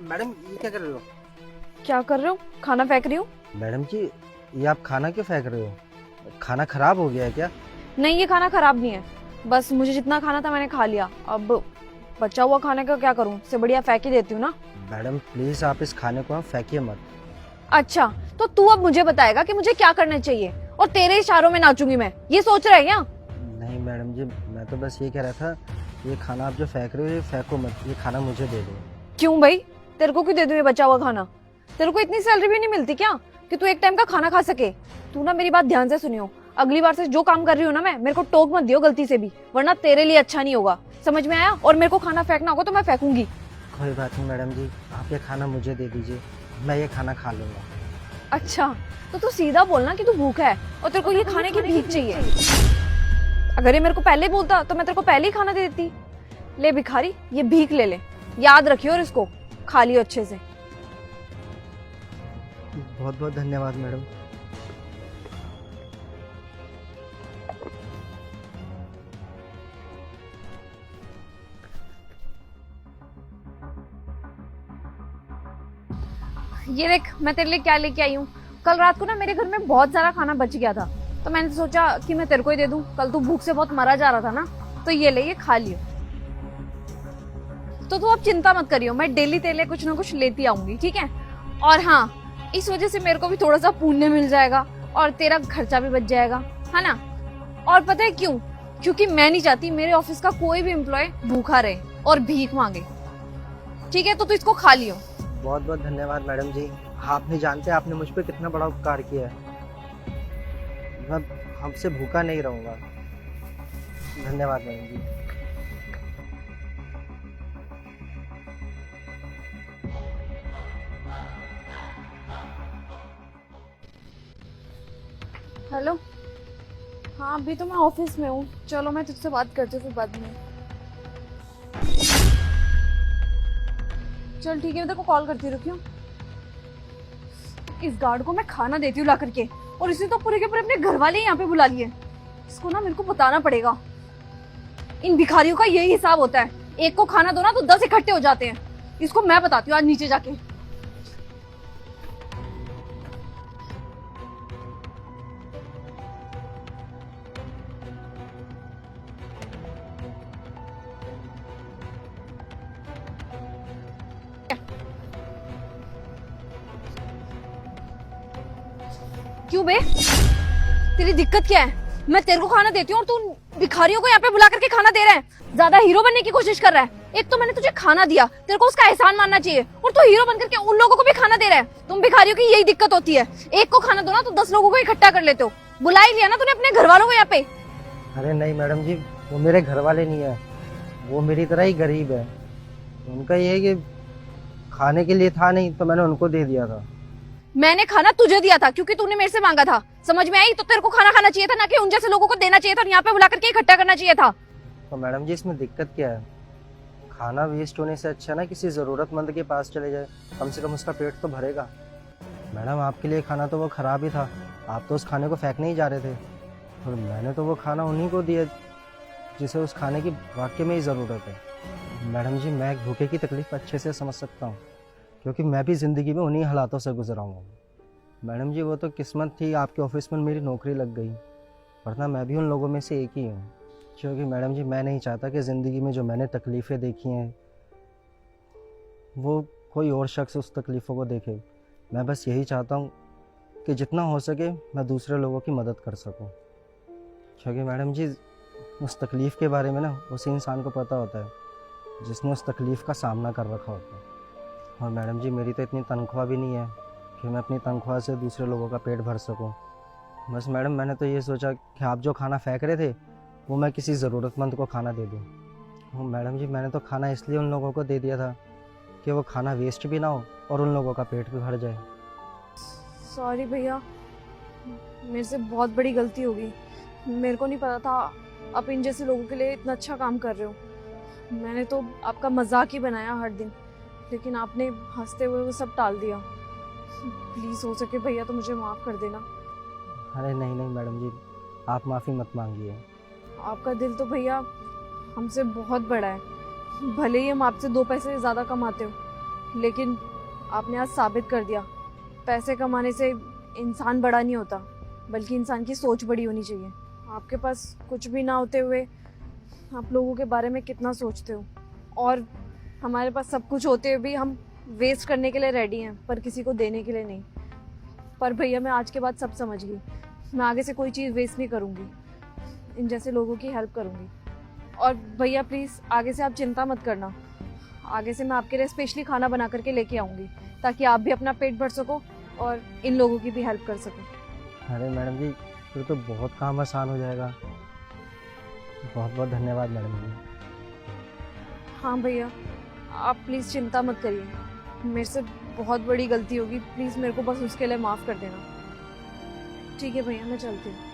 Madam ये क्या कर रहे हो? क्या कर रहे हो? खाना फेंक रही हूँ। मैडम जी ये आप खाना क्यों फेंक रहे हो? खाना खराब हो गया है क्या? नहीं, ये खाना खराब नहीं है। बस मुझे जितना खाना था मैंने खा लिया। अब बचा हुआ खाने का क्या करूँ? इससे बढ़िया फेंक ही देती हूँ ना। मैडम प्लीज आप इस खाने को फेंकिए मत। अच्छा, तो तू अब मुझे बताएगा कि मुझे क्या करना चाहिए और तेरे इशारों में नाचूंगी मैं, ये सोच रहा है क्या? नहीं मैडम जी, मैं तो बस ये कह रहा था, ये खाना आप जो फेंक रहे हो ये फेंको मत, ये खाना मुझे दे दो। क्यों भाई? तेरे को क्यों दे दूं ये बचा हुआ खाना? तेरे को इतनी सैलरी भी नहीं मिलती क्या कि तू एक टाइम का खाना खा सके? तू ना मेरी बात ध्यान से सुनियो, अगली बार से जो काम कर रही हो ना मैं, मेरे को टोक मत दियो गलती से भी, वरना तेरे लिए अच्छा नहीं होगा। समझ में आया? और मेरे को खाना फेंकना होगा तो मैं फेंकूंगी। कोई बात नहीं मैडम जी, आप ये खाना मुझे दे दीजिए, मैं ये खाना खा लूँगा। अच्छा, तो तू सीधा बोलना कि तू भूखा है और तेरे को ये खाने की भीख चाहिए। अगर ये मेरे को पहले बोलता तो मैं तेरे को पहले ही खाना दे देती। ले भिखारी, ये भीख ले ले, याद रखियो और इसको खा लियो अच्छे से। बहुत बहुत धन्यवाद मैडम। ये देख, मैं तेरे लिए क्या लेके आई हूँ। कल रात को ना मेरे घर में बहुत सारा खाना बच गया था, तो मैंने सोचा कि मैं तेरे को ही दे दूं। कल तू भूख से बहुत मरा जा रहा था ना, तो ये ले, ये खा लियो। तो तू अब चिंता मत करियो, मैं डेली तेरे लिए कुछ ना कुछ लेती आऊंगी, ठीक है? और हाँ, इस वजह से मेरे को भी थोड़ा सा पुण्य मिल जाएगा और तेरा खर्चा भी बच जाएगा, है ना? और पता है क्यों? क्योंकि मैं नहीं चाहती मेरे ऑफिस का कोई भी एम्प्लॉय भूखा रहे और भीख मांगे। ठीक है, तो तू इसको खा लियो। बहुत बहुत धन्यवाद मैडम जी, आप नहीं जानते आपने मुझ पर कितना बड़ा उपकार किया है। मैं हमसे भूखा नहीं रहूँगा। धन्यवाद मैडम जी। हेलो। हाँ, अभी तो मैं ऑफिस में हूँ। चलो मैं तुझसे बात करती हूँ फिर बाद में। चल ठीक है, मैं तेरे को कॉल करती रुकियो। इस गार्ड को मैं खाना देती हूँ ला करके, और इसे तो पूरे के पूरे अपने घर वाले यहाँ पे बुला लिए। इसको ना मेरे को बताना पड़ेगा। इन भिखारियों का यही हिसाब होता है, एक को खाना दो ना तो 10 इकट्ठे हो जाते हैं। इसको मैं बताती हूँ आज नीचे जाके। क्यों बे? तेरी दिक्कत क्या है? मैं तेरे को खाना देती हूँ और तू भिखारियों को यहाँ पे बुला करके खाना दे रहा है। ज्यादा हीरो बनने की कोशिश कर रहा है। एक तो मैंने तुझे खाना दिया, तेरे को उसका एहसान मानना चाहिए, और तू हीरो बन करके उन लोगों को भी खाना दे रहा है। तुम भिखारियों की यही दिक्कत होती है, एक को खाना दो ना तो 10 लोगों को इकट्ठा कर लेते हो। बुला ही लिया ना तूने अपने घर वालों को यहाँ पे। अरे नहीं मैडम जी, वो मेरे घर वाले नहीं है, वो मेरी तरह ही गरीब है। उनका ये है कि खाने के लिए था नहीं तो मैंने उनको दे दिया था। मैंने खाना तुझे दिया था क्योंकि तूने मेरे से मांगा था। समझ में आई? तो तेरे को खाना खाना चाहिए था, ना कि उन जैसे लोगों को देना चाहिए था और यहाँ पे बुला करके इकट्ठा करना चाहिए था। तो मैडम जी इसमें दिक्कत क्या है? खाना वेस्ट होने से अच्छा ना किसी ज़रूरतमंद के पास चले जाए, कम से कम उसका पेट तो भरेगा। मैडम आपके लिए खाना तो वो ख़राब ही था, आप तो उस खाने को फेंकने ही जा रहे थे, और मैंने तो वो खाना उन्हीं को दिया जिसे उस खाने की वाकई में ही ज़रूरत है। मैडम जी मैं एक भूखे की तकलीफ़ अच्छे से समझ सकता हूँ, क्योंकि मैं भी ज़िंदगी में उन्हीं हालातों से गुजरा हूँ। मैडम जी वो तो किस्मत थी आपके ऑफिस में मेरी नौकरी लग गई, वरना मैं भी उन लोगों में से एक ही हूँ। क्योंकि मैडम जी मैं नहीं चाहता कि ज़िंदगी में जो मैंने तकलीफ़ें देखी हैं वो कोई और शख्स उस तकलीफ़ों को देखे। मैं बस यही चाहता हूँ कि जितना हो सके मैं दूसरे लोगों की मदद कर सकूँ। क्योंकि मैडम जी उस तकलीफ़ के बारे में ना उसी इंसान को पता होता है जिसने उस तकलीफ़ का सामना कर रखा होता है। और मैडम जी मेरी तो इतनी तनख्वाह भी नहीं है कि मैं अपनी तनख्वाह से दूसरे लोगों का पेट भर सकूं। बस मैडम मैंने तो ये सोचा कि आप जो खाना फेंक रहे थे वो मैं किसी ज़रूरतमंद को खाना दे दूं। और मैडम जी मैंने तो खाना इसलिए उन लोगों को दे दिया था कि वो खाना वेस्ट भी ना हो और उन लोगों का पेट भी भर जाए। सॉरी भैया, मेरे से बहुत बड़ी गलती हो गई। मेरे को नहीं पता था आप इन जैसे लोगों के लिए इतना अच्छा काम कर रहे हो। मैंने तो आपका मजाक ही बनाया हर दिन, लेकिन आपने हंसते हुए वो सब टाल दिया। प्लीज हो सके भैया तो मुझे माफ कर देना। अरे नहीं नहीं मैडम जी, आप माफ़ी मत मांगिए। आपका दिल तो भैया हमसे बहुत बड़ा है। भले ही हम आपसे 2 पैसे ज़्यादा कमाते हो, लेकिन आपने आज साबित कर दिया पैसे कमाने से इंसान बड़ा नहीं होता, बल्कि इंसान की सोच बड़ी होनी चाहिए। आपके पास कुछ भी ना होते हुए आप लोगों के बारे में कितना सोचते हो, और हमारे पास सब कुछ होते हुए भी हम वेस्ट करने के लिए रेडी हैं, पर किसी को देने के लिए नहीं। पर भैया मैं आज के बाद सब समझ गई, मैं आगे से कोई चीज़ वेस्ट नहीं करूँगी, इन जैसे लोगों की हेल्प करूँगी। और भैया प्लीज़ आगे से आप चिंता मत करना, आगे से मैं आपके लिए स्पेशली खाना बना करके लेके आऊँगी, ताकि आप भी अपना पेट भर सको और इन लोगों की भी हेल्प कर सको। अरे मैडम जी, फिर तो बहुत काम आसान हो जाएगा। बहुत बहुत धन्यवाद मैडम जी। हाँ भैया, आप प्लीज़ चिंता मत करिए, मेरे से बहुत बड़ी गलती होगी, प्लीज़ मेरे को बस उसके लिए माफ़ कर देना। ठीक है भैया, मैं चलती हूँ।